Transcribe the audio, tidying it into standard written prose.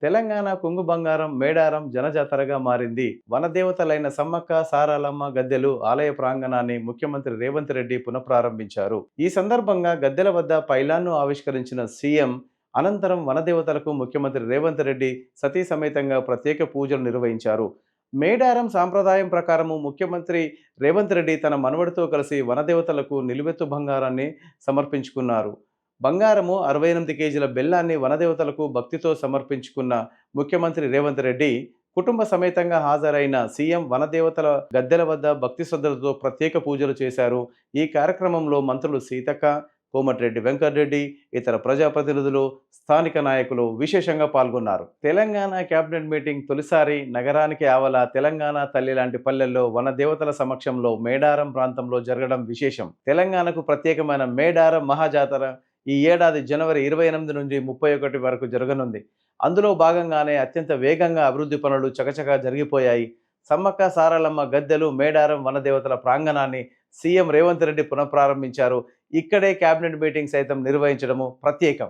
తెలంగాణ కొంగు బంగారం మేడారం జనజాతరగా మారింది. వనదేవతలైన సమ్మక్క సారాలమ్మ గద్దెలు ఆలయ ప్రాంగణాన్ని ముఖ్యమంత్రి రేవంత్ రెడ్డి పునఃప్రారంభించారు. ఈ సందర్భంగా గద్దెల వద్ద పైలాన్ను ఆవిష్కరించిన సీఎం అనంతరం వనదేవతలకు ముఖ్యమంత్రి రేవంత్ రెడ్డి సతీ సమేతంగా ప్రత్యేక పూజలు నిర్వహించారు. మేడారం సాంప్రదాయం ప్రకారము ముఖ్యమంత్రి రేవంత్ రెడ్డి తన మనవడితో కలిసి వనదేవతలకు నిలువెత్తు బంగారాన్ని సమర్పించుకున్నారు. బంగారము 68 కేజీల బెల్లాన్ని వనదేవతలకు భక్తితో సమర్పించుకున్న ముఖ్యమంత్రి రేవంత్ రెడ్డి కుటుంబ సమేతంగా హాజరైన సీఎం వనదేవతల గద్దెల వద్ద భక్తి శ్రద్ధలతో ప్రత్యేక పూజలు చేశారు. ఈ కార్యక్రమంలో మంత్రులు సీతక్క, కోమటిరెడ్డి వెంకటరెడ్డి, ఇతర ప్రజాప్రతినిధులు, స్థానిక నాయకులు విశేషంగా పాల్గొన్నారు. తెలంగాణ కేబినెట్ మీటింగ్ తొలిసారి నగరానికి ఆవల తెలంగాణ తల్లి లాంటి పల్లెల్లో వనదేవతల సమక్షంలో మేడారం ప్రాంతంలో జరగడం విశేషం. తెలంగాణకు ప్రత్యేకమైన మేడారం మహాజాతర ఈ ఏడాది జనవరి 28 నుండి 31 వరకు జరగనుంది. అందులో భాగంగానే అత్యంత వేగంగా అభివృద్ధి పనులు చకచకా జరిగిపోయాయి. సమ్మక్క సారలమ్మ గద్దెలు మేడారం వనదేవతల ప్రాంగణాన్ని సీఎం రేవంత్ రెడ్డి పునఃప్రారంభించారు. ఇక్కడే కేబినెట్ మీటింగ్ సైతం నిర్వహించడము ప్రత్యేకం.